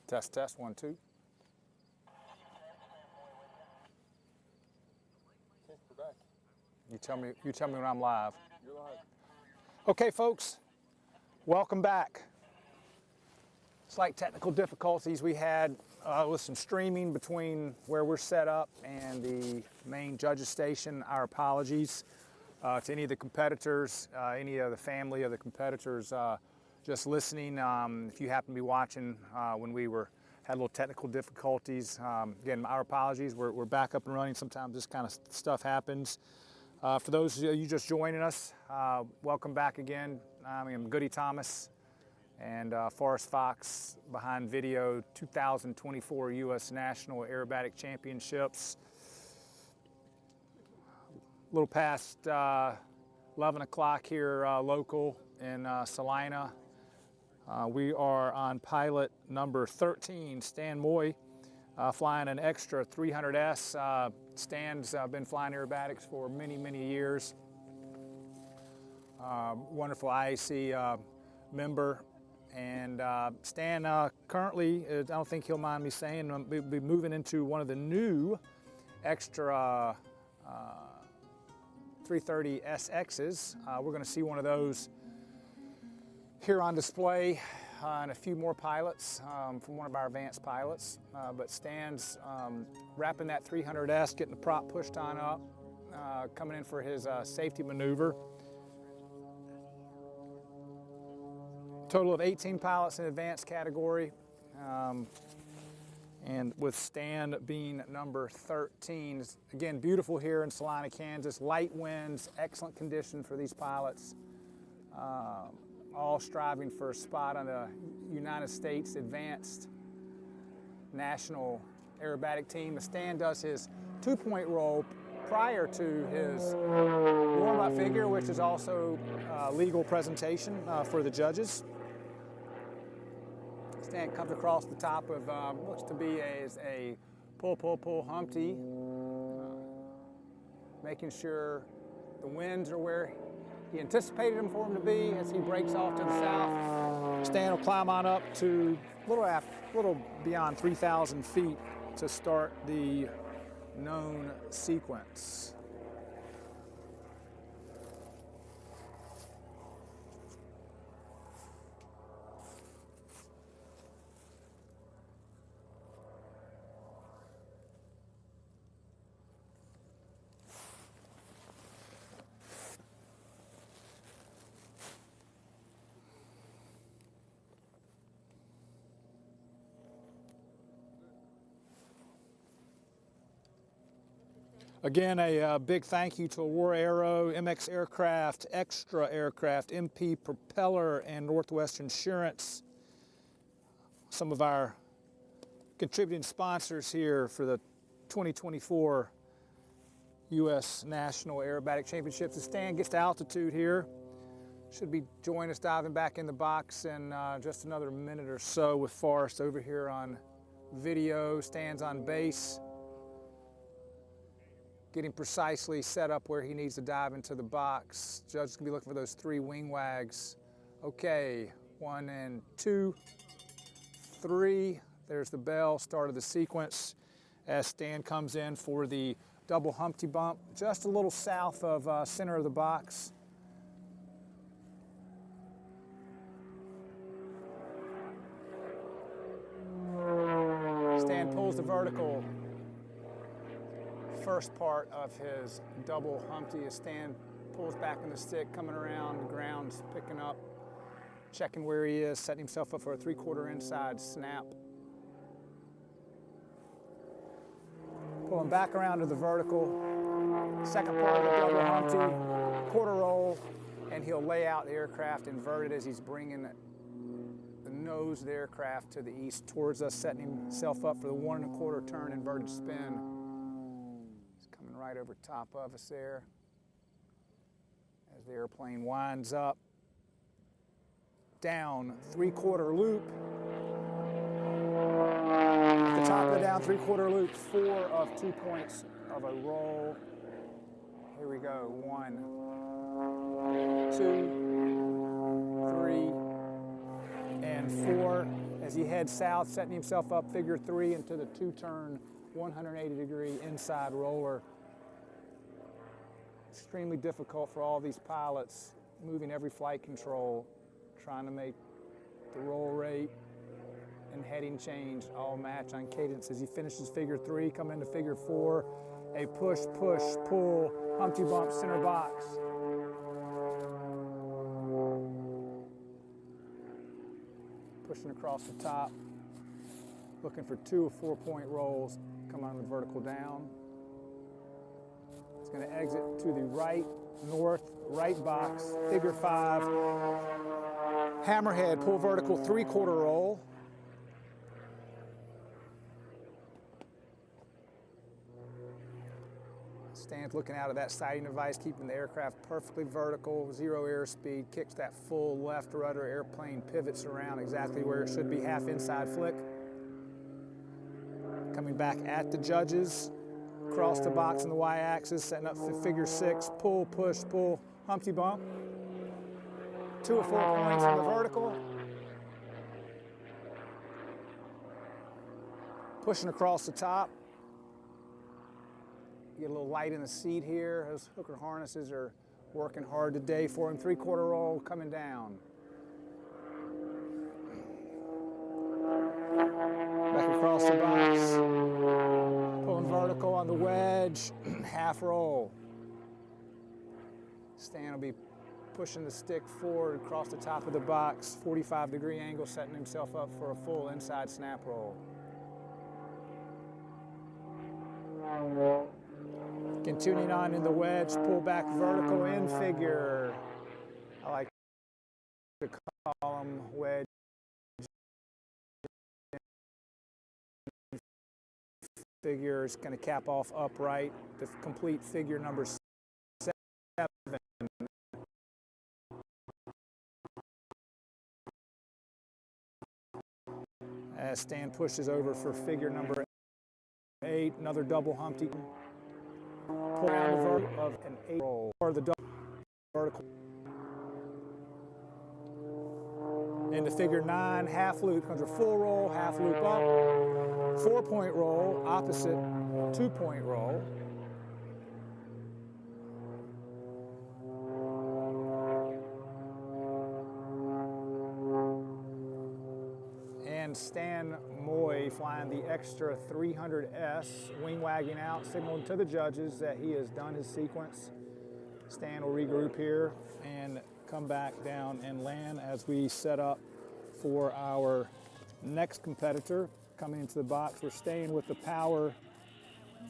Test, test, 1, 2. You tell me when I'm live. You're live. Okay, folks, welcome back. Slight technical difficulties we had with some streaming between where we're set up and the main judges station. Our apologies to any of the competitors, any of the family of the competitors just listening. If you happen to be watching when we had a little technical difficulties, again, our apologies. We're back up and running. Sometimes this kind of stuff happens. For those of you just joining us, welcome back again. I'm Goody Thomas and Forrest Fox behind video 2024 U.S. National Aerobatic Championships. A little past 11 o'clock here local in Salina. We are on pilot number 13, Stan Moye, flying an extra 300S. Stan's been flying aerobatics for many, many years. Wonderful IAC member. And Stan currently, I don't think he'll mind me saying, we'll be moving into one of the new extra 330 SXs. We're going to see one of those here on display and a few more pilots from one of our advanced pilots. But Stan's wrapping that 300S, getting the prop pushed on up, coming in for his safety maneuver. Total of 18 pilots in advanced category, and with Stan being number 13. Again, beautiful here in Salina, Kansas. Light winds, excellent condition for these pilots. All striving for a spot on the United States Advanced National Aerobatic Team. Stan does his 2-point roll prior to his warm-up figure, which is also legal presentation for the judges. Stan comes across the top of looks to be a pull Humpty, making sure the winds are where he anticipated them for him to be. As he breaks off to the south, Stan will climb on up to a little beyond 3,000 feet to start the known sequence. Again, a big thank you to Aurora Aero, MX Aircraft, Extra Aircraft, MP Propeller, and Northwest Insurance. Some of our contributing sponsors here for the 2024 U.S. National Aerobatic Championships. As Stan gets to altitude here, should be joining us diving back in the box in just another minute or so with Forrest over here on video. Stan's on base, getting precisely set up where he needs to dive into the box. Judge's gonna be looking for those 3 wing wags. Okay, 1 and 2, 3. There's the bell, start of the sequence as Stan comes in for the double Humpty bump, just a little south of center of the box. Stan pulls the vertical. First part of his double Humpty as Stan pulls back on the stick, coming around, the ground's picking up, checking where he is, setting himself up for a 3/4 inside snap. Pulling back around to the vertical, second part of the double Humpty, quarter roll, and he'll lay out the aircraft inverted as he's bringing the nose of the aircraft to the east towards us, setting himself up for the 1 1/4 turn inverted spin. Right over top of us there as the airplane winds up, down 3/4 loop. At the top of the down 3/4 loop, 4 of 2 points of a roll. Here we go, 1, 2, 3, and 4. as he heads south, setting himself up figure 3 into the 2-turn 180-degree inside roller. Extremely difficult for all these pilots, moving every flight control, trying to make the roll rate and heading change all match on cadence. As he finishes figure 3, come into figure 4, a push, push, pull, Humpty bump, center box. Pushing across the top, looking for 2 or 4-point rolls, come on the vertical down. It's going to exit to the right, north, right box, figure 5, hammerhead, pull vertical, 3/4 roll. Stands looking out of that sighting device, keeping the aircraft perfectly vertical, 0 airspeed, kicks that full left rudder, airplane pivots around exactly where it should be, half inside flick. Coming back at the judges, across the box in the y-axis, setting up for figure 6, pull, push, pull, Humpty bump. 2 or 4 points on the vertical. Pushing across the top. Get a little light in the seat here. Those hooker harnesses are working hard today for him. 3/4 roll coming down. Back across the box. Pulling vertical on the wedge. Half roll. Stan will be pushing the stick forward across the top of the box. 45-degree angle, setting himself up for a full inside snap roll. Continuing on in the wedge, pull back vertical in figure. I like to call them wedge figure. It's going to cap off upright, the complete figure number 7. As Stan pushes over for figure number 8, another double Humpty. Pull down the vertical of an 8 roll, or the double vertical. Into figure 9, half loop, comes a full roll, half loop up, 4-point roll, opposite 2-point roll. And Stan Moye flying the extra 300S, wing wagging out, signaling to the judges that he has done his sequence. Stan will regroup here and come back down and land as we set up for our next competitor coming into the box. We're staying with the power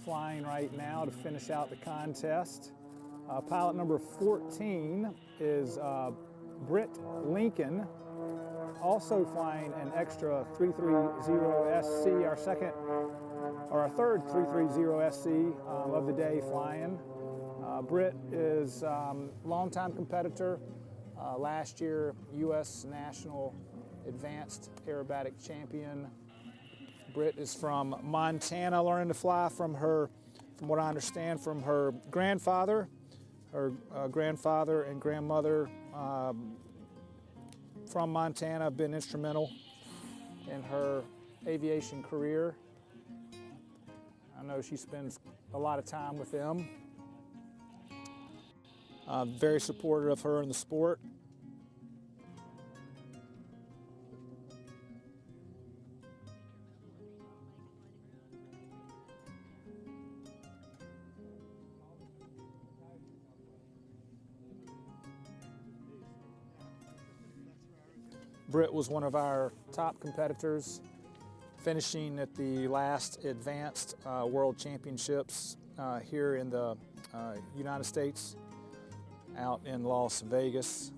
flying right now to finish out the contest. Pilot number 14 is Brittanee Lincoln, also flying an extra 330SC, our third 330SC of the day flying. Britt is a longtime competitor, last year U.S. National Advanced Aerobatic Champion. Britt is from Montana, learning to fly from what I understand, from her grandfather. Her grandfather and grandmother from Montana have been instrumental in her aviation career. I know she spends a lot of time with them. Very supportive of her in the sport. Britt was one of our top competitors, finishing at the last Advanced World Championships here in the United States, out in Las Vegas.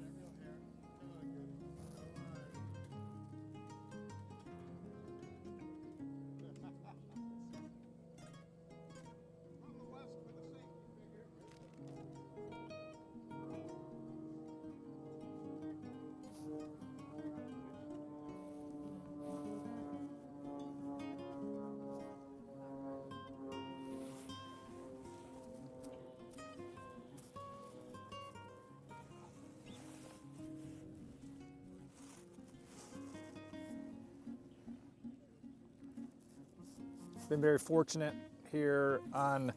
Been very fortunate here on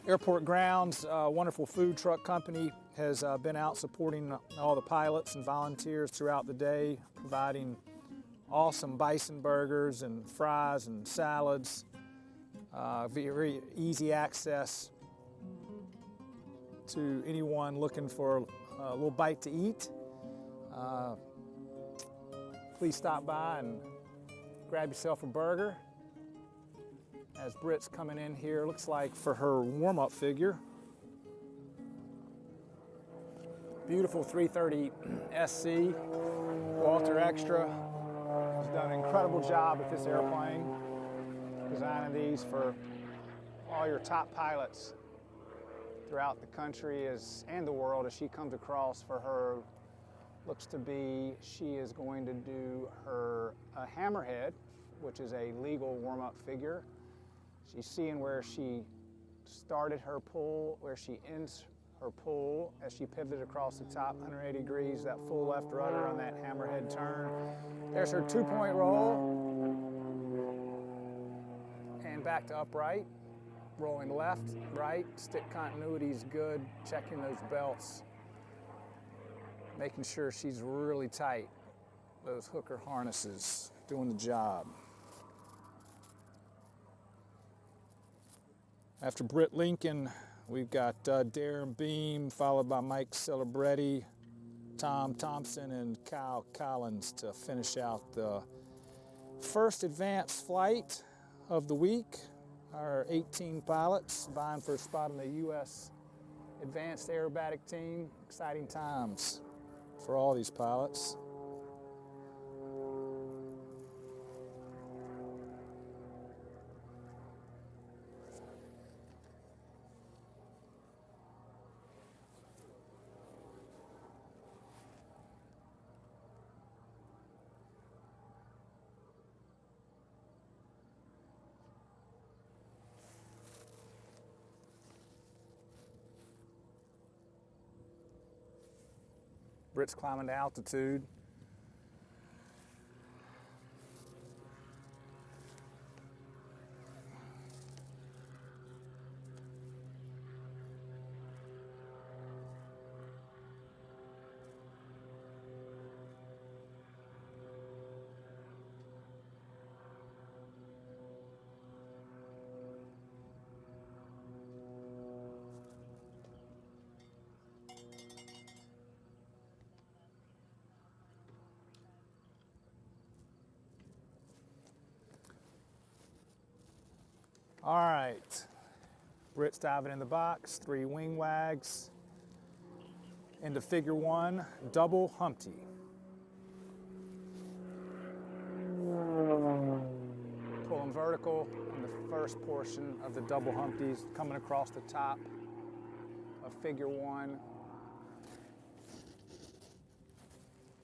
airport grounds. A wonderful food truck company has been out supporting all the pilots and volunteers throughout the day, providing awesome bison burgers and fries and salads. Very easy access to anyone looking for a little bite to eat. Please stop by and grab yourself a burger. As Britt's coming in here, looks like for her warm-up figure. Beautiful 330 SC, Walter Extra has done an incredible job with this airplane, designing these for all your top pilots throughout the country and the world as she comes across for her, looks to be, she is going to do her hammerhead, which is a legal warm-up figure. She's seeing where she started her pull, where she ends her pull as she pivoted across the top 180 degrees, that full left rudder on that hammerhead turn. There's her 2-point roll. And back to upright. Rolling left, right, stick continuity is good. Checking those belts. Making sure she's really tight. Those hooker harnesses, doing the job. After Brittanee Lincoln, we've got Darre Behm, followed by Mike Ciliberti, Thomason, and Kyle Collins to finish out the first advanced flight of the week. Our 18 pilots vying for a spot on the U.S. Advanced Aerobatic team. Exciting times for all these pilots. Britt's climbing to altitude. All right, Britt's diving in the box, 3 wing wags, into figure 1, double Humpty. Pulling vertical in the first portion of the double Humpties, coming across the top of figure 1.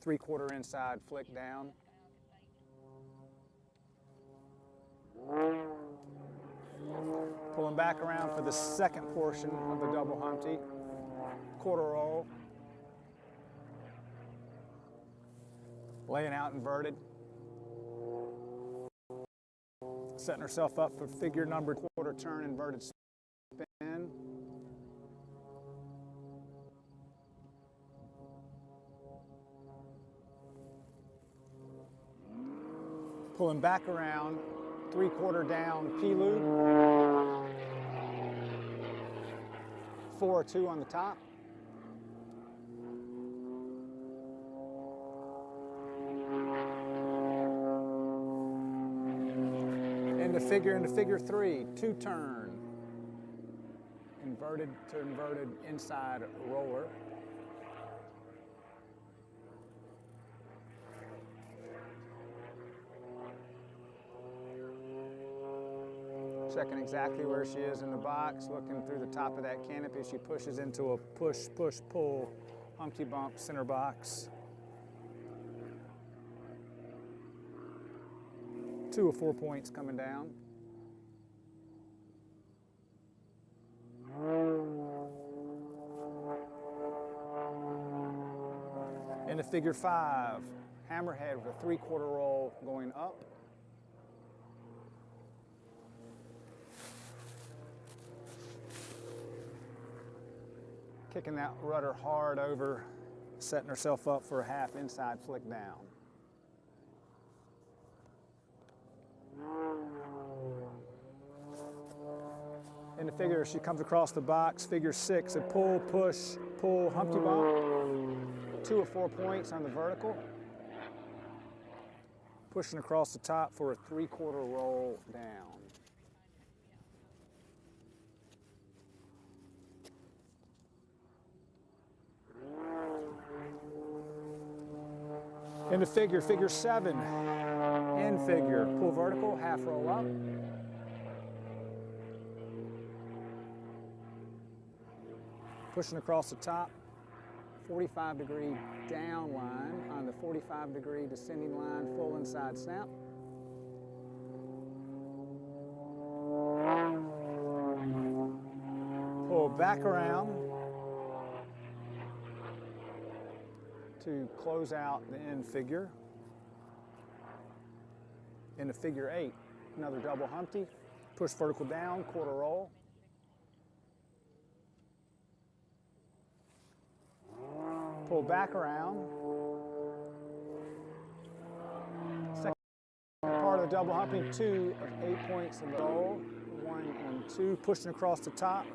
3/4 inside flick down. Pulling back around for the second portion of the double Humpty, quarter roll. Laying out inverted. Setting herself up for figure number 1/4 turn inverted spin. Pulling back around, 3/4 down P-loop. 4-2 on the top. Into figure 3, 2-turn. Inverted to inverted inside roller. Checking exactly where she is in the box, looking through the top of that canopy. She pushes into a push, push, pull, Humpty bump, center box. 2 of 4 points coming down. Into figure 5, hammerhead with a 3/4 roll going up. kicking that rudder hard over, setting herself up for a half inside flick down. In the figure, she comes across the box, figure 6, a pull, push, pull, Humpty bump, 2 or 4 points on the vertical, pushing across the top for a 3/4 roll down. In the figure, figure 7, in figure, pull vertical, half roll up. Pushing across the top, 45-degree down line on the 45-degree descending line, full inside snap. Pull back around to close out the end figure. In the figure 8, another double Humpty, push vertical down, 1/4 roll. Pull back around. Second part of the double Humpty, 2 of 8 points in the roll, 1 and 2, pushing across the top.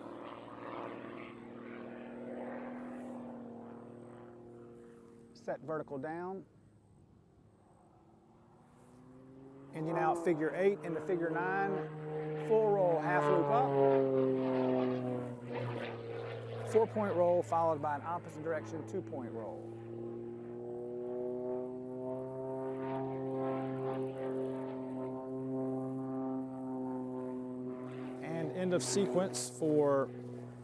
Set vertical down. Ending out figure 8 into figure 9, full roll, half loop up. 4-point roll followed by an opposite direction 2-point roll. And end of sequence for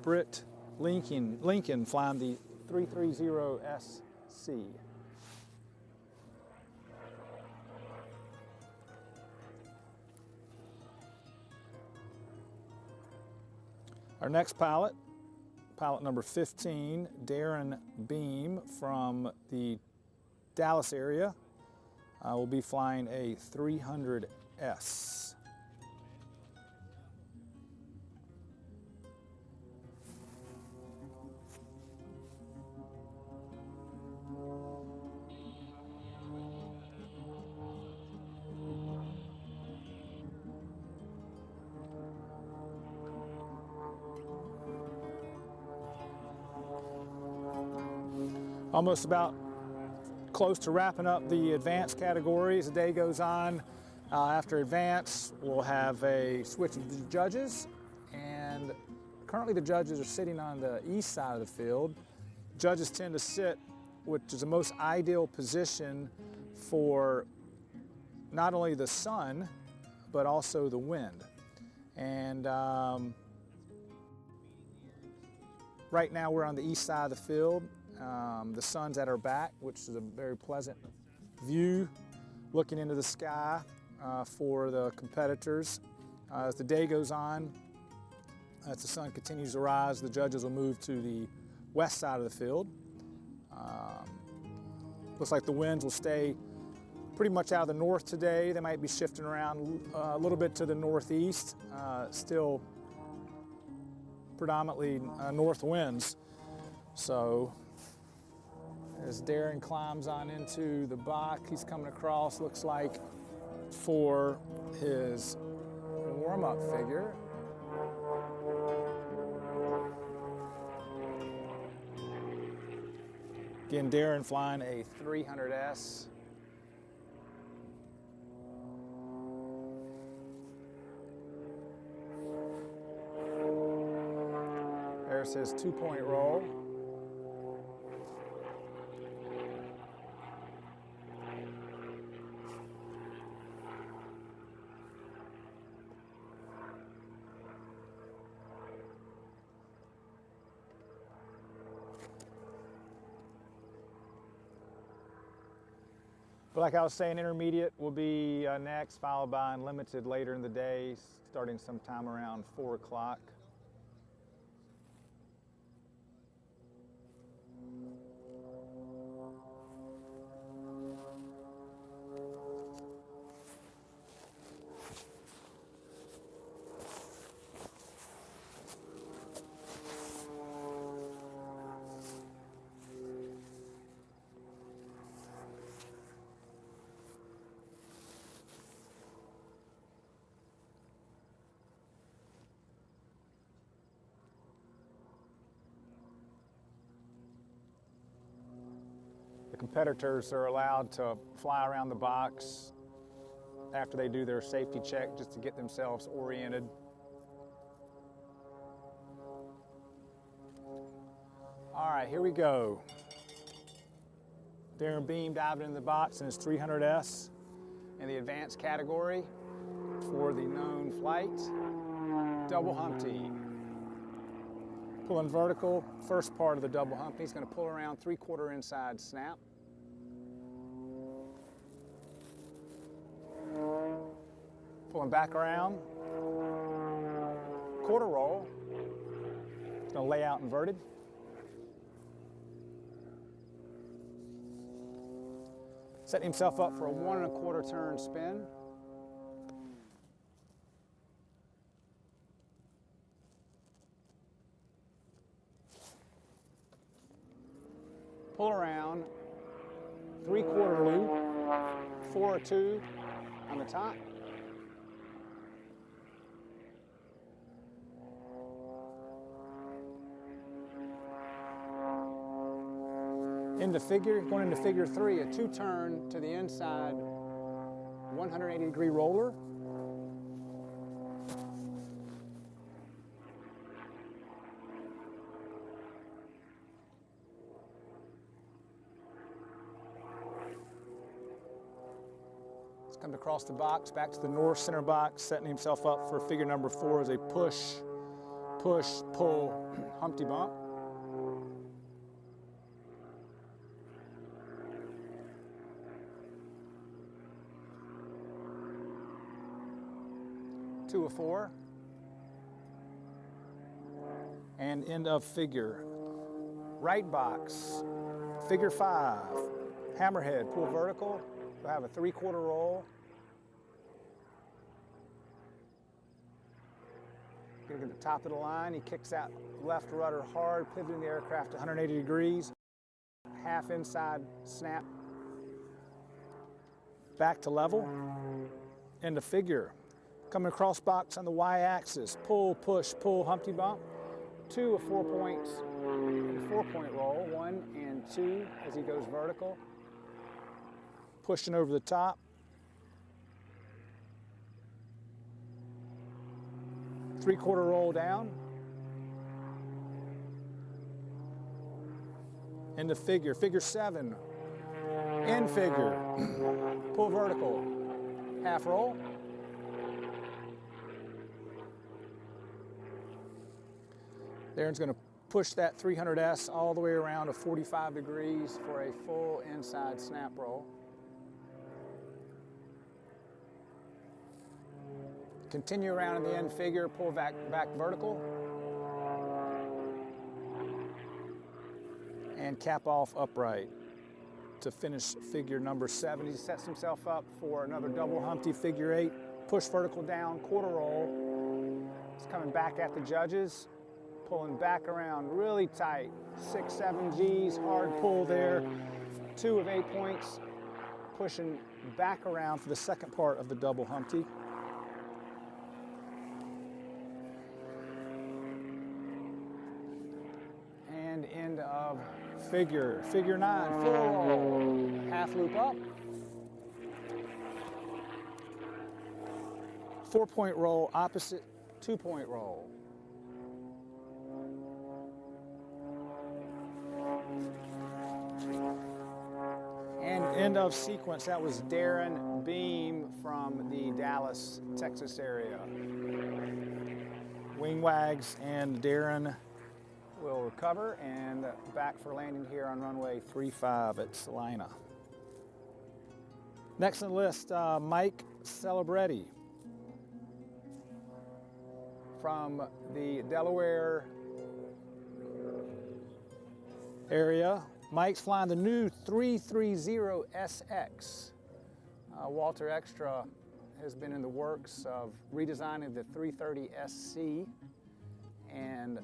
Brittanee Lincoln flying the 330SC. Our next pilot number 15, Darre Behm from the Dallas area, will be flying a 300S. Almost about close to wrapping up the advanced category as the day goes on. After advance, we'll have a switch of the judges, and currently the judges are sitting on the east side of the field. Judges tend to sit, which is the most ideal position for not only the sun, but also the wind. And right now we're on the east side of the field. The sun's at our back, which is a very pleasant view looking into the sky for the competitors. As the day goes on, as the sun continues to rise, the judges will move to the west side of the field. Looks like the winds will stay pretty much out of the north today. They might be shifting around a little bit to the northeast, still predominantly north winds. So as Darren climbs on into the box, he's coming across, looks like, for his warm-up figure. Again, Darren flying a 300S. There's his 2-point roll. But like I was saying, intermediate will be next, followed by unlimited later in the day, starting sometime around 4 o'clock. competitors are allowed to fly around the box after they do their safety check just to get themselves oriented. All right, here we go. Darre Behm diving in the box in his 300S in the advanced category for the known flight, double Humpty. Pulling vertical, first part of the double Humpty. He's going to pull around 3/4 inside snap. Pulling back around, quarter roll. He's going to lay out inverted. Setting himself up for a 1 1/4 turn spin. Pull around, 3/4 loop, 4/2 on the top. Into figure, going into figure 3, a 2-turn to the inside, 180-degree roller. He's come across the box, back to the north center box, setting himself up for figure number 4 as a push, pull, Humpty bump. Two of 4, and end of figure. Right box, figure 5, hammerhead, pull vertical. We'll have a 3/4 roll. Gonna get the top of the line. He kicks out left rudder hard, pivoting the aircraft 180 degrees. Half inside snap. Back to level. End of figure. Coming across box on the y-axis, pull, push, pull, Humpty bump. 2 of 4 points, 4-point roll, 1 and 2 as he goes vertical. Pushing over the top. 3/4 roll down. Into figure, figure 7. In figure, pull vertical, half roll. Darren's going to push that 300S all the way around to 45 degrees for a full inside snap roll. Continue around in the end figure, pull back vertical. And cap off upright to finish figure number 7. He sets himself up for another double Humpty figure 8. Push vertical down, quarter roll. He's coming back at the judges. Pulling back around really tight, 6, 7 Gs, hard pull there, 2 of 8 points, pushing back around for the second part of the double Humpty. And end of figure, figure 9, full roll, half loop up, 4-point roll, opposite 2-point roll. And end of sequence, that was Darre Behm from the Dallas, Texas area. Wing wags and Darren will recover and back for landing here on runway 35 at Salina. Next on the list, Mike Ciliberti from the Delaware area. Mike's flying the new 330SX. Walter Extra has been in the works of redesigning the 330SC, and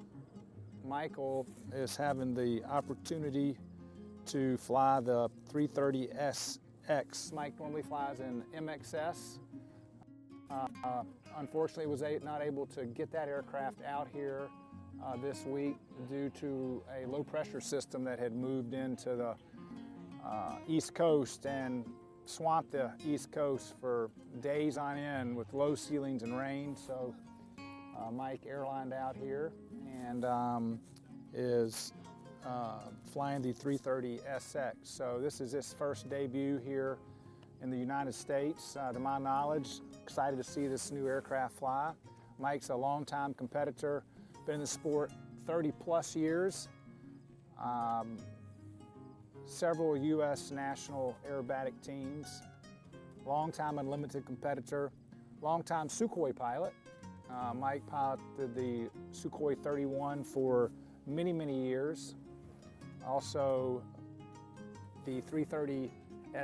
Michael is having the opportunity to fly the 330SX. Mike normally flies in MXS. Unfortunately, was not able to get that aircraft out here this week due to a low pressure system that had moved into East Coast and swamped the East Coast for days on end with low ceilings and rain. So Mike airlined out here and is flying the 330 SX. So this is his first debut here in the United States. To my knowledge, excited to see this new aircraft fly. Mike's a longtime competitor, been in the sport 30 plus years. Several U.S. national aerobatic teams, longtime unlimited competitor, longtime Sukhoi pilot. Mike piloted the Sukhoi 31 for many, many years. Also the 330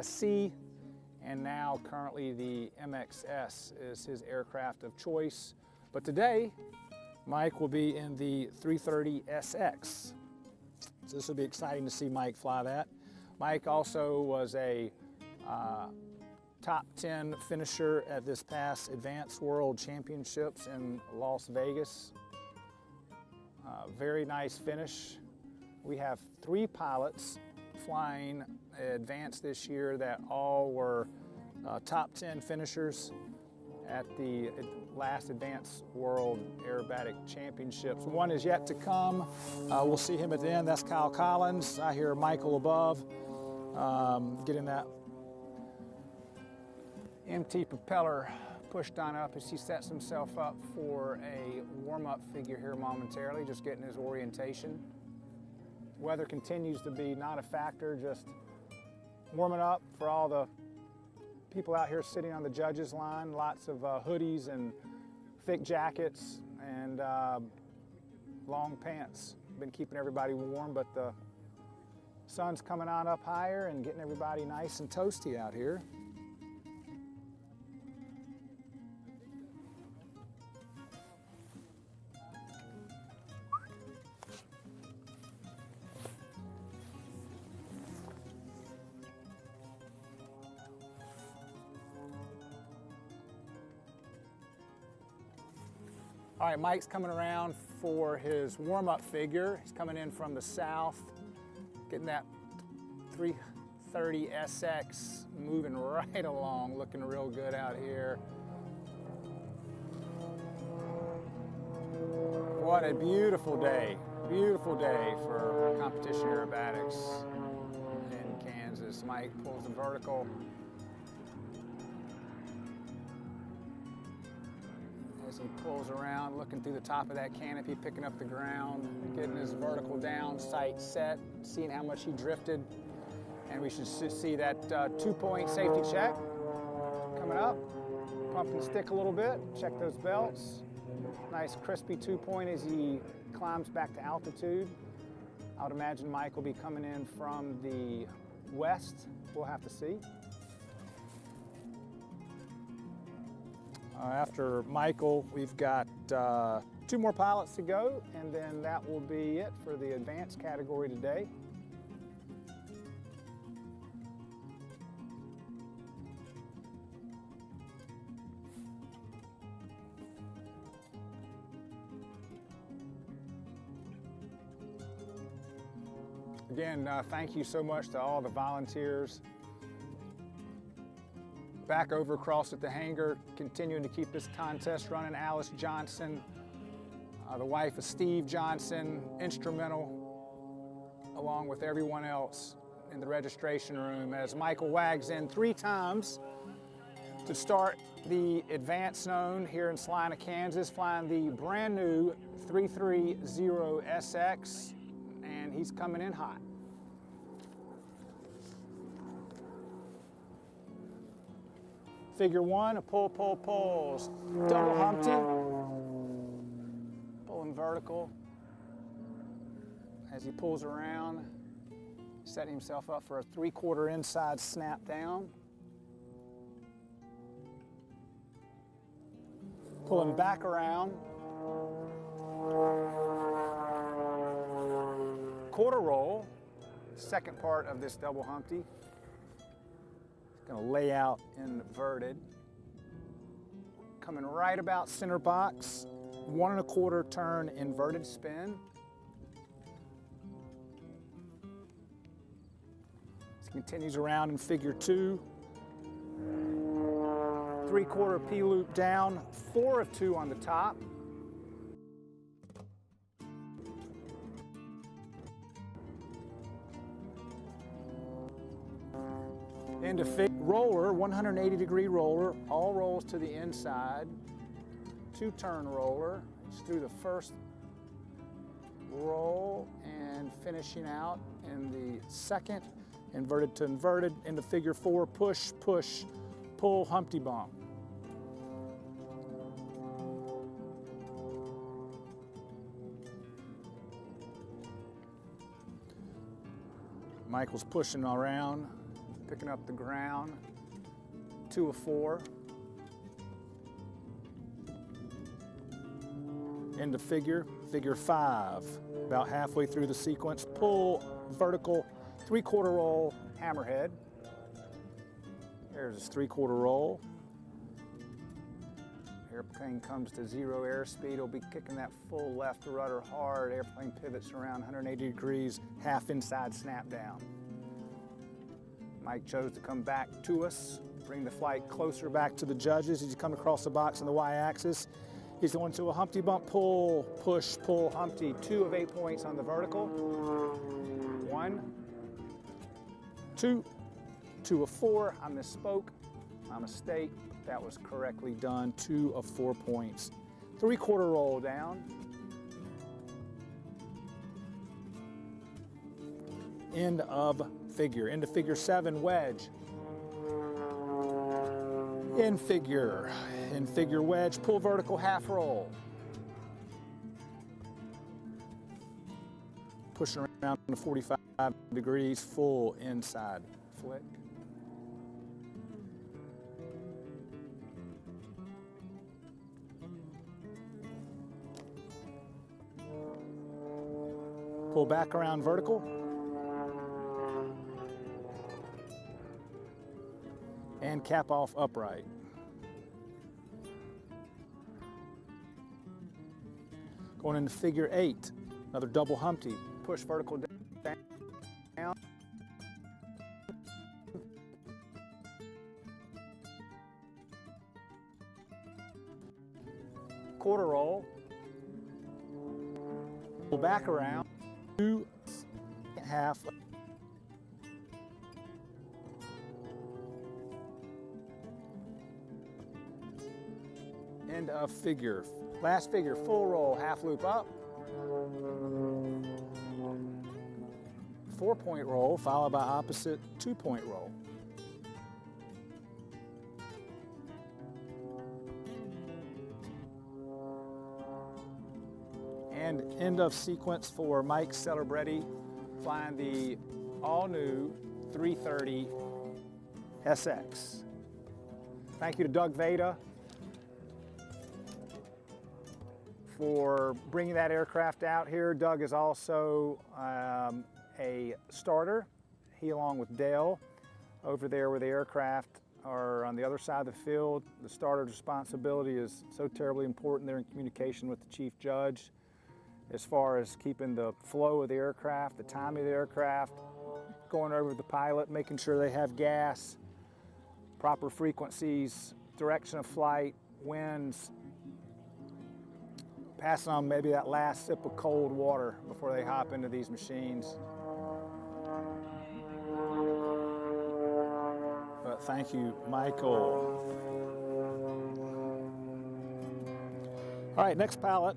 SC, and now currently the MXS is his aircraft of choice. But today, Mike will be in the 330 SX. So this will be exciting to see Mike fly that. Mike also was a top 10 finisher at this past Advanced World Championships in Las Vegas. Very nice finish. We have 3 pilots flying Advanced this year that all were top 10 finishers at the last Advanced World Aerobatic Championships. One is yet to come. We'll see him at the end. That's Kyle Collins. I hear Michael above, getting that empty propeller pushed on up as he sets himself up for a warm-up figure here momentarily, just getting his orientation. Weather continues to be not a factor, just warming up for all the people out here sitting on the judges line. Lots of hoodies and thick jackets and long pants. Been keeping everybody warm, but the sun's coming on up higher and getting everybody nice and toasty out here. All right, Mike's coming around for his warm-up figure. He's coming in from the south, getting that 330 SX moving right along, looking real good out here. What a beautiful day for competition aerobatics in Kansas. Mike pulls the vertical. As he pulls around, looking through the top of that canopy, picking up the ground, getting his vertical down, sight set, seeing how much he drifted. And we should see that 2-point safety check coming up. Pump and stick a little bit, check those belts. Nice crispy 2-point as he climbs back to altitude. I would imagine Mike will be coming in from the west. We'll have to see. After Michael, we've got 2 more pilots to go, and then that will be it for the advanced category today. Again, thank you so much to all the volunteers. Back over across at the hangar, continuing to keep this contest running. Alice Johnson, the wife of Steve Johnson, instrumental, along with everyone else in the registration room, as Michael wags in 3 times to start the advanced zone here in Salina, Kansas, flying the brand new 330 SX, and he's coming in hot. Figure 1, a pull, pull, pulls. Double Humpty. Pulling vertical. As he pulls around, setting himself up for a 3/4 inside snap down. Pulling back around. 1/4 roll, second part of this double Humpty. Going to lay out inverted. Coming right about center box, 1 1/4 turn inverted spin. He's Continues around in figure 2. 3/4 P-loop down, 4 of 2 on the top. Into roller, 180-degree roller, all rolls to the inside. 2-turn roller. It's through the first roll and finishing out in the second. Inverted to inverted into figure 4, push, push, pull, Humpty bump. Michael's pushing around, picking up the ground. 2 of 4. Into figure 5. About halfway through the sequence, pull, vertical, 3/4 roll, hammerhead. There's his 3/4 roll. Airplane comes to 0 airspeed. It'll be kicking that full left rudder hard. Airplane pivots around 180 degrees, half inside snap down. Mike chose to come back to us, bring the flight closer back to the judges as you come across the box on the y-axis. He's going to a Humpty bump, pull, push, pull, Humpty. 2 of 8 points on the vertical. 1, 2, 2 of 4. I misspoke. My mistake. That was correctly done. 2 of 4 points. 3/4 roll down. End of figure. Into figure 7, wedge. In figure wedge, pull vertical, half roll. Pushing around to 45 degrees, full inside flick. Pull back around vertical. And cap off upright. Going into figure 8, another double Humpty. Push vertical down. Quarter roll. Pull back around. 2 half. End of figure. Last figure, full roll, half loop up. 4-point roll, followed by opposite 2-point roll. And end of sequence for Mike Ciliberti, flying the all-new 330 SX. Thank you to Doug Veda for bringing that aircraft out here. Doug is also a starter. He, along with Dale, over there where the aircraft are on the other side of the field. The starter's responsibility is so terribly important. They're in communication with the chief judge as far as keeping the flow of the aircraft, the timing of the aircraft, going over with the pilot, making sure they have gas, proper frequencies, direction of flight, winds, passing on maybe that last sip of cold water before they hop into these machines. But thank you, Michael. All right, next pilot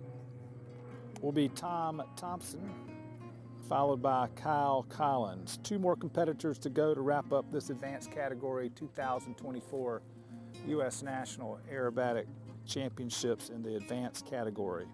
will be Tom Thomason, followed by Kyle Collins. 2 more competitors to go to wrap up this advanced category 2024 U.S. National Aerobatic Championships in the advanced category.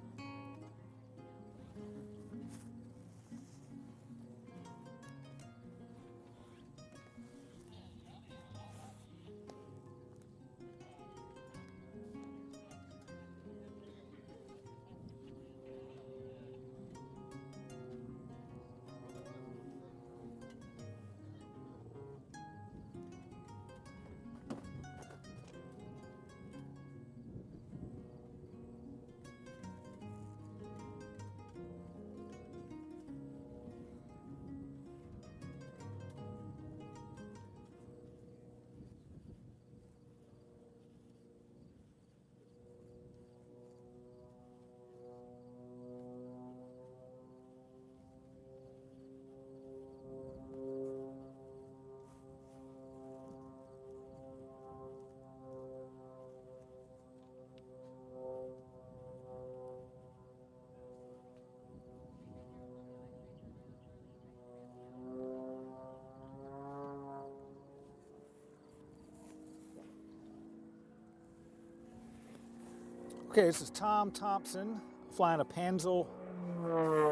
Okay, this is Tom Thompson flying a Panzel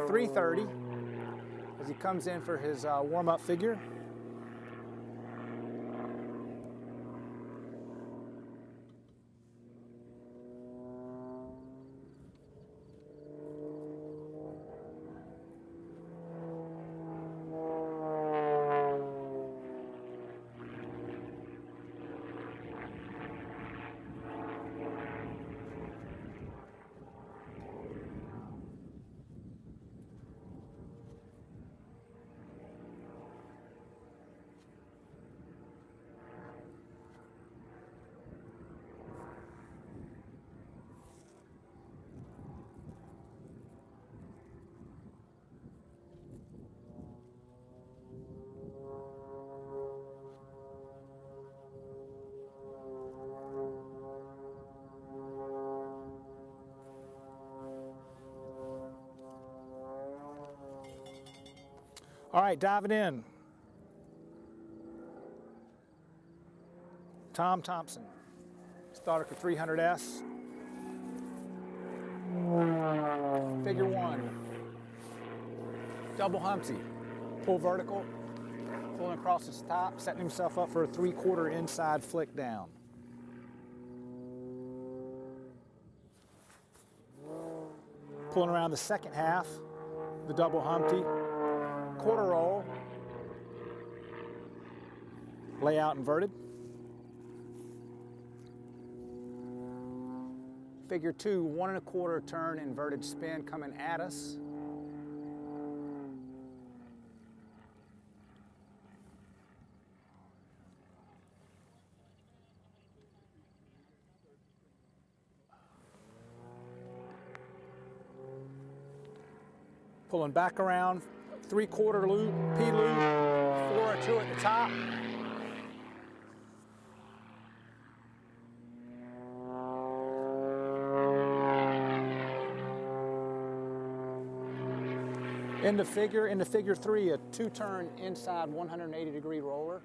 330 as he comes in for his warm-up figure. All right, diving in. Tom Thompson, Starter 300S. Figure 1. Double Humpty. Pull vertical, pulling across his top, setting himself up for a 3/4 inside flick down. Pulling around the second half, the double Humpty. Quarter roll, lay out inverted. Figure 2, 1 1/4 turn inverted spin coming at us. Pulling back around, 3/4 loop, P-loop, 4 or 2 at the top. Into figure 3, a 2-turn inside 180-degree roller.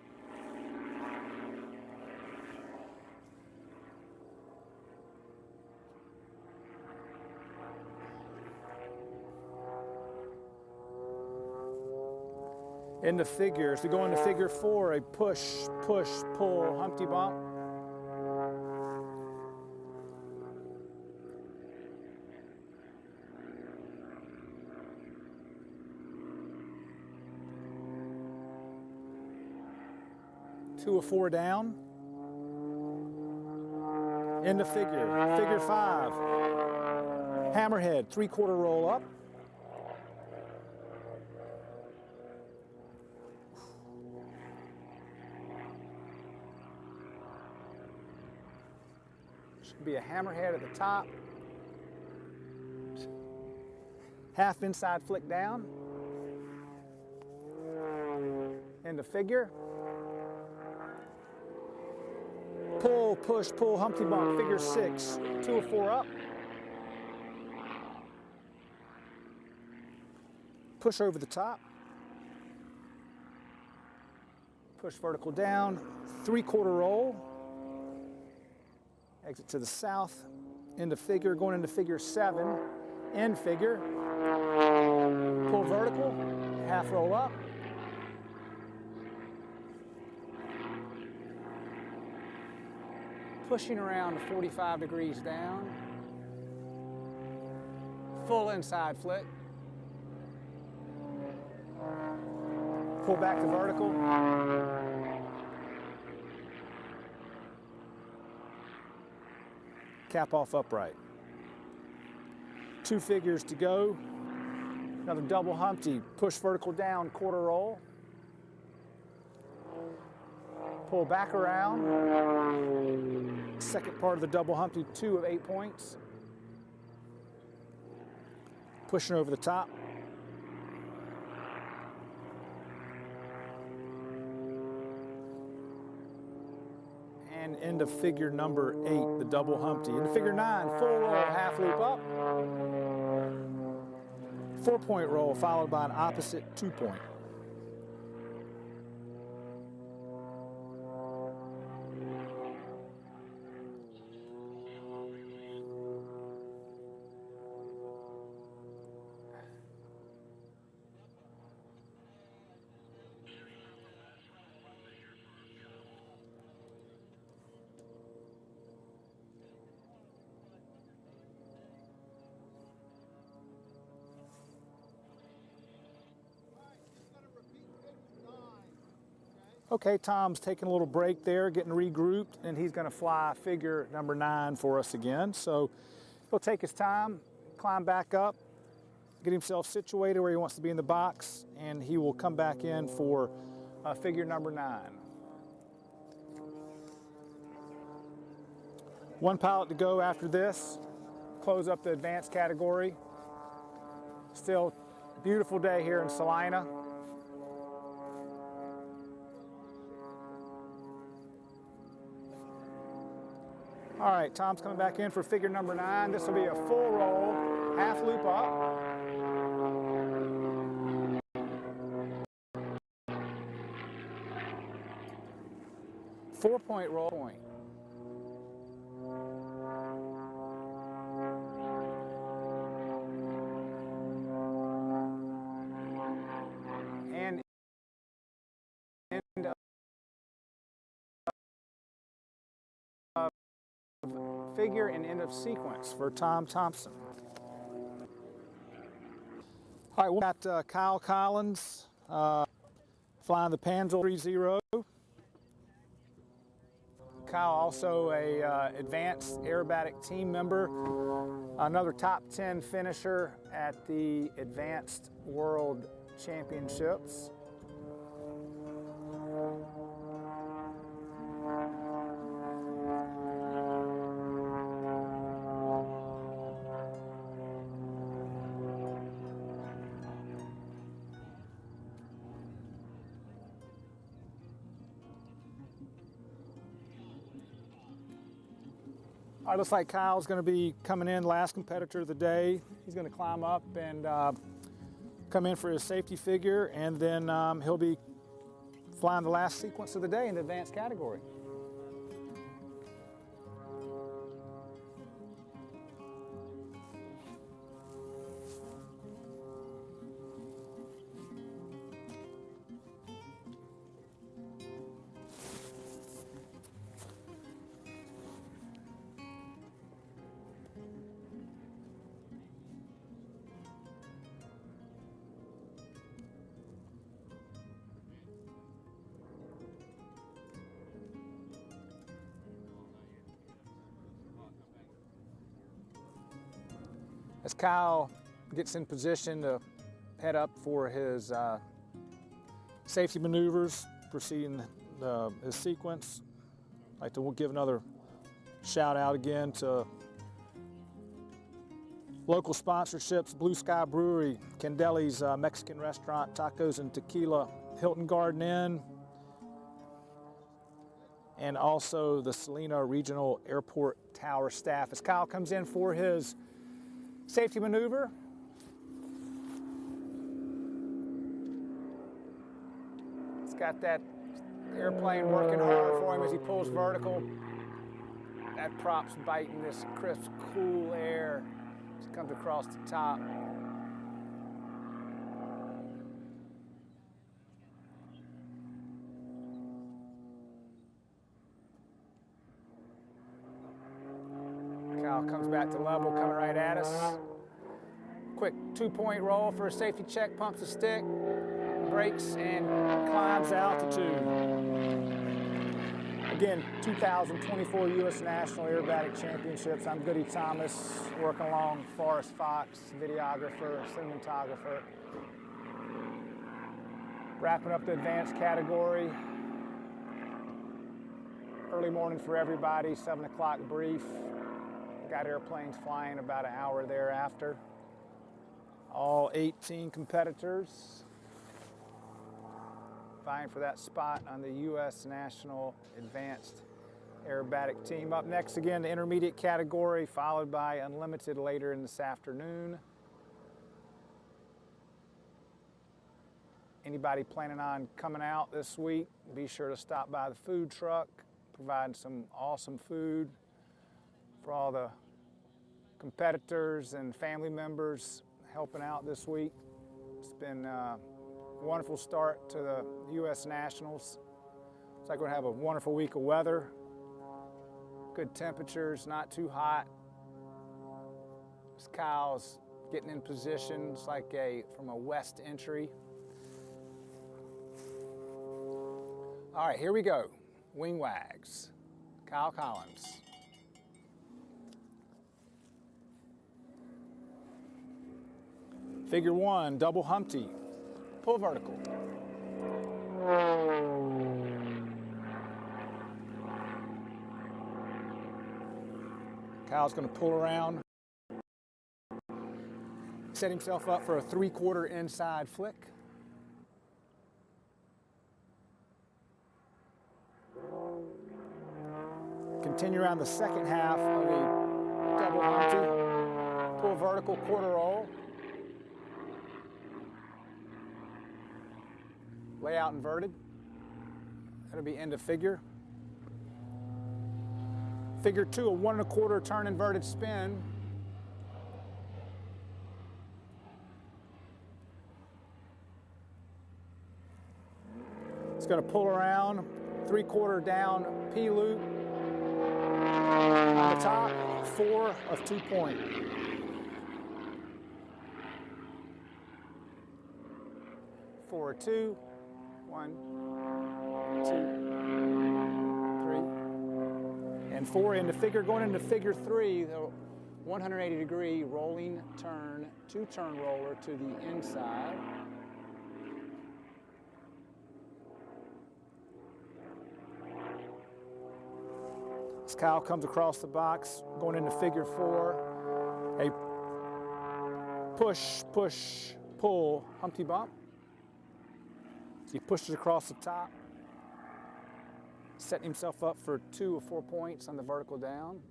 Into figures, we go into figure 4, a push, push, pull, Humpty bump. Two of 4 down. Into figure 5, hammerhead, 3/4 roll up. Be a hammerhead at the top, half inside flick down, into figure, pull, push, pull, Humpty bump, figure 6, 2 of 4 up, push over the top, push vertical down, 3/4 roll, exit to the south, into figure, going into figure 7, end figure, pull vertical, half roll up, pushing around to 45 degrees down, full inside flick, pull back to vertical, cap off upright. 2 figures to go. Another double Humpty, push vertical down, 1/4 roll. Pull back around. Second part of the double Humpty, 2 of 8 points. Pushing over the top. And into figure number 8, the double Humpty. Into figure 9, full roll, half loop up. 4-point roll followed by an opposite 2-point. Okay, Tom's taking a little break there, getting regrouped, and he's going to fly figure number 9 for us again. So he'll take his time, climb back up, get himself situated where he wants to be in the box, and he will come back in for figure number 9. One pilot to go after this. Close up the advanced category. Still a beautiful day here in Salina. All right, Tom's coming back in for figure number 9. This will be a full roll, half loop up. Four-point roll point. And end of figure and end of sequence for Tom Thompson. All right, we've got Kyle Collins flying the Panzel 30. Kyle also a advanced aerobatic team member, another top 10 finisher at the Advanced World Championships. All right, looks like Kyle's going to be coming in, last competitor of the day. He's going to climb up and come in for his safety figure, and then he'll be flying the last sequence of the day in the advanced category. As Kyle gets in position to head up for his safety maneuvers, proceeding his sequence, I'd like to give another shout out again to local sponsorships: Blue Sky Brewery, Candeli's Mexican Restaurant, Tacos and Tequila, Hilton Garden Inn, and also the Salina Regional Airport Tower staff. As Kyle comes in for his safety maneuver, he's got that airplane working hard for him as he pulls vertical. That prop's biting this crisp, cool air as it comes across the top. Kyle comes back to level, coming right at us. Quick 2-point roll for a safety check, pumps the stick, brakes, and climbs altitude. Again, 2024 U.S. National Aerobatic Championships. I'm Goody Thomas, working along Forrest Fox, videographer, cinematographer. Wrapping up the advanced category. Early morning for everybody, 7 o'clock brief. Got airplanes flying about an hour thereafter. All 18 competitors vying for that spot on the U.S. National Advanced Aerobatic Team. Up next, again, the intermediate category, followed by Unlimited later in this afternoon. Anybody planning on coming out this week, be sure to stop by the food truck, provide some awesome food for all the competitors and family members helping out this week. It's been a wonderful start to the U.S. Nationals. Looks like we're gonna have a wonderful week of weather. Good temperatures, not too hot. This Kyle's getting in position. It's like from a west entry. All right, here we go. Wing wags. Kyle Collins. Figure 1, double Humpty. Pull vertical. Kyle's going to pull around, set himself up for a 3/4 inside flick. Continue around the second half of a double Humpty. Pull vertical, quarter roll. Lay out inverted. That'll be end of figure. Figure 2, a 1 1/4 turn inverted spin. It's going to pull around, 3/4 down P loop. On the top, 4 of 2 point. Four, 2, 1, 2, 3, and 4 into figure. Going into figure 3, the 180-degree rolling turn, 2-turn roller to the inside. As Kyle comes across the box, going into figure 4, a push, push, pull, Humpty bump. So he pushes across the top, setting himself up for 2 of 4 points on the vertical down.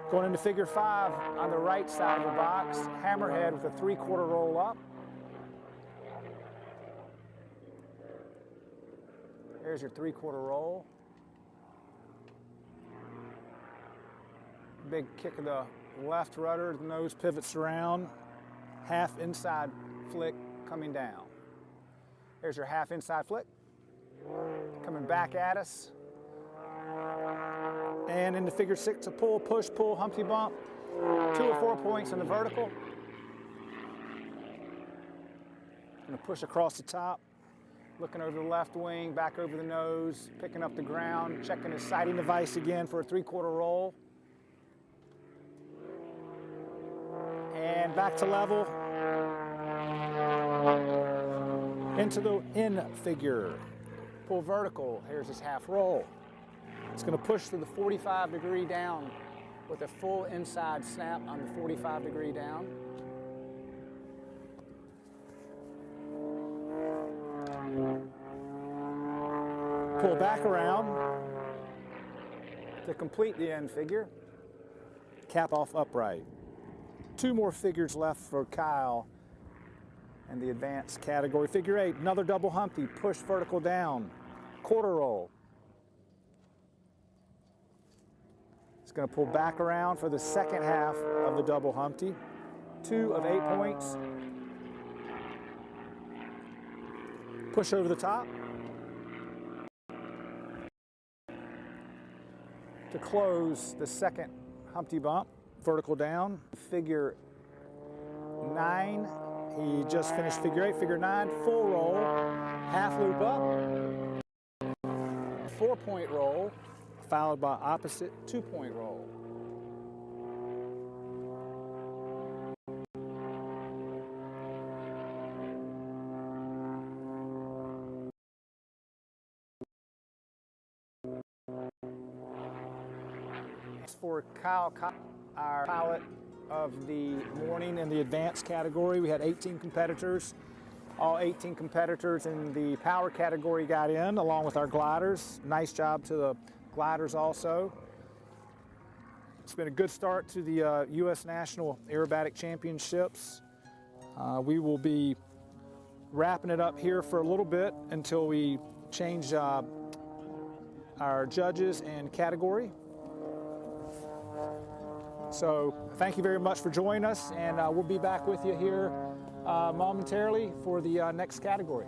Going into figure 5 on the right side of the box, hammerhead with a 3/4 roll up. There's your 3/4 roll. Big kick of the left rudder, the nose pivots around. Half inside flick coming down. There's your half inside flick. Coming back at us. And into figure 6, a pull, push, pull, Humpty bump. 2 of 4 points on the vertical. Gonna push across the top. Looking over the left wing, back over the nose, picking up the ground, checking his sighting device again for a 3/4 roll. And back to level. Into the in figure. Pull vertical, here's his half roll. It's gonna push to the 45-degree down with a full inside snap on the 45-degree down. Pull back around to complete the end figure. Cap off upright. 2 more figures left for Kyle in the advanced category. Figure 8, another double Humpty, push vertical down, 1/4 roll. It's going to pull back around for the second half of the double Humpty. 2 of 8 points. Push over the top. To close the second Humpty bump, vertical down. Figure 9, he just finished figure 8. Figure 9, full roll, half loop up, 4-point roll, followed by opposite 2-point roll. For Kyle, our pilot of the morning in the advanced category, we had 18 competitors. All 18 competitors in the power category got in, along with our gliders. Nice job to the gliders also. It's been a good start to the U.S. National Aerobatic Championships. We will be wrapping it up here for a little bit until we change our judges and category. So thank you very much for joining us, and we'll be back with you here momentarily for the next category.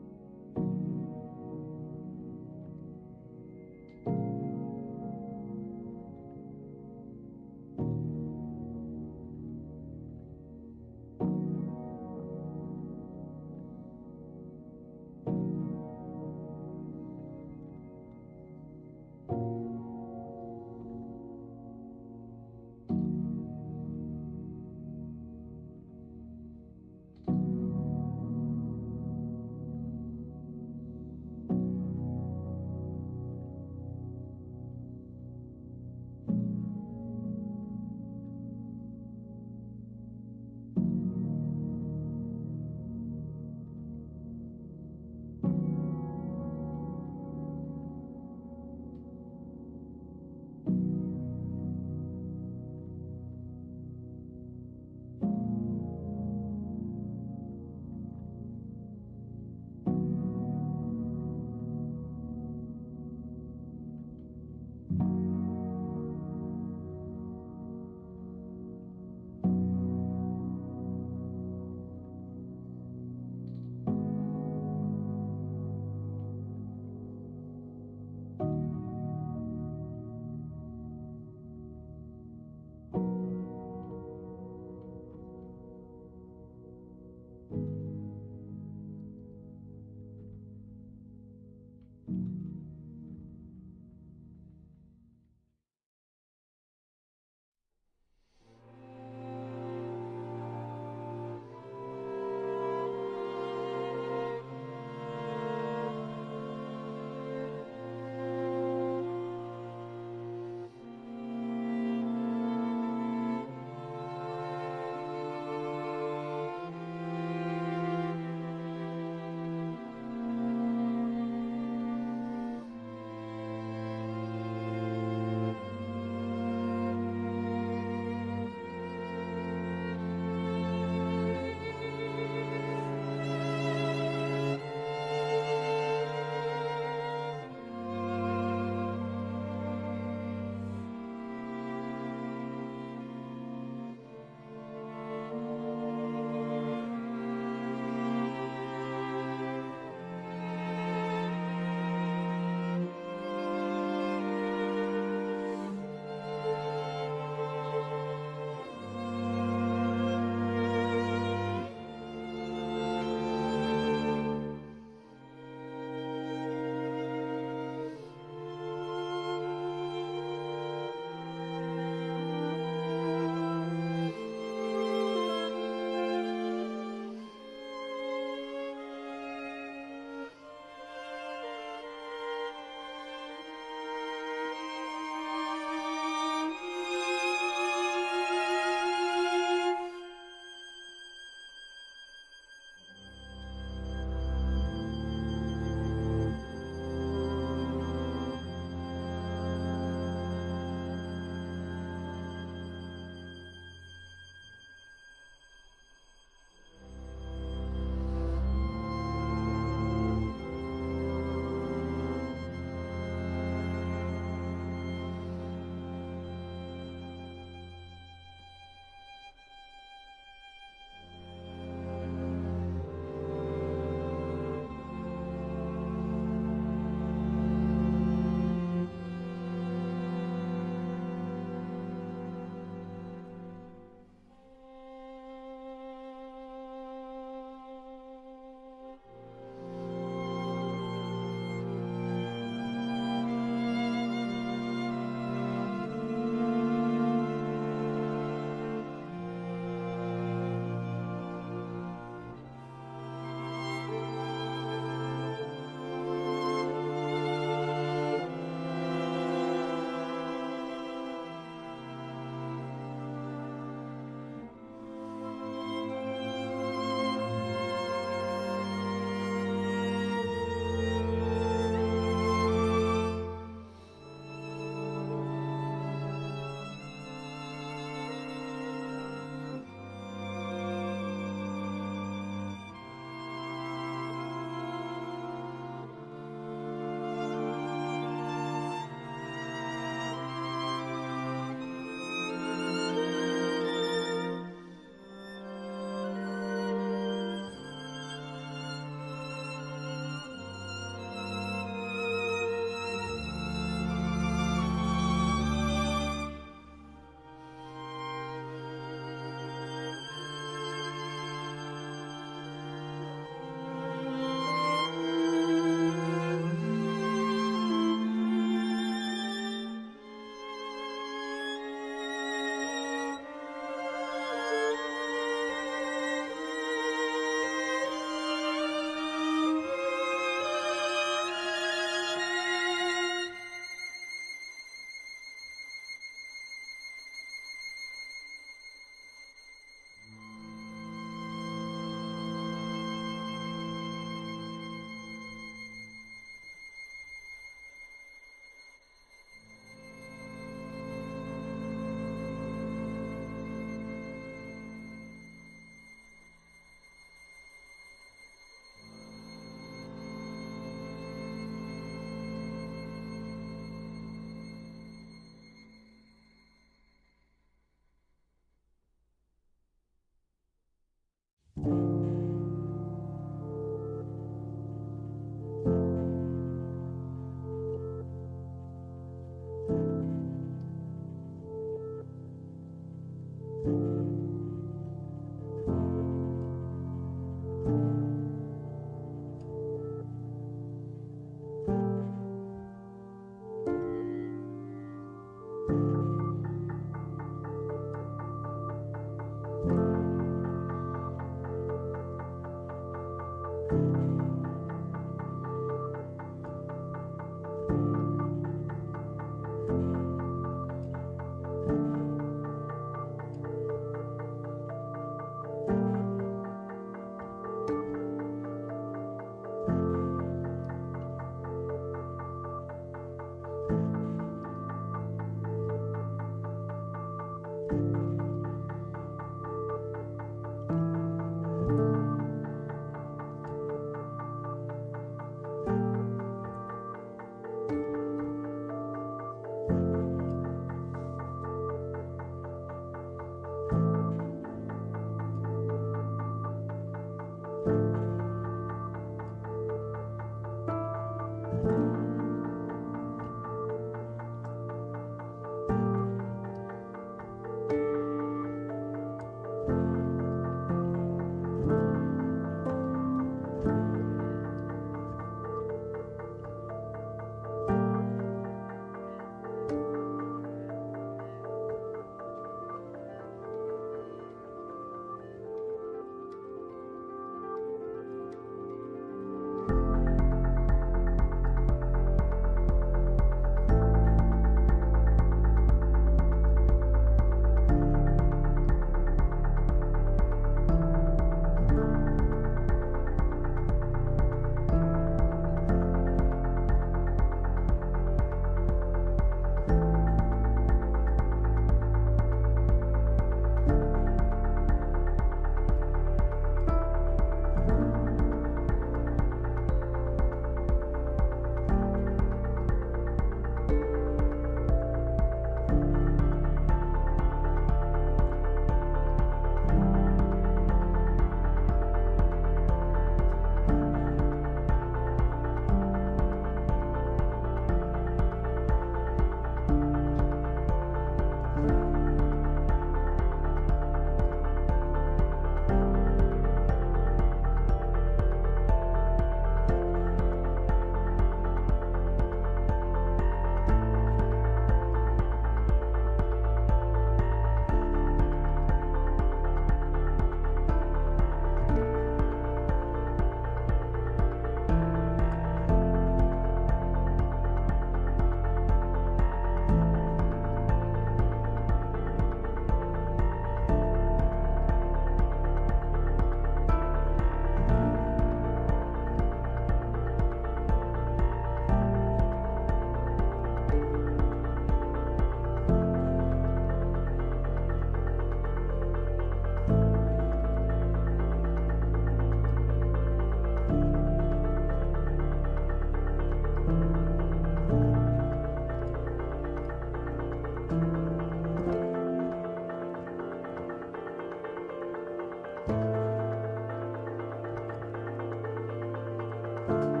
you.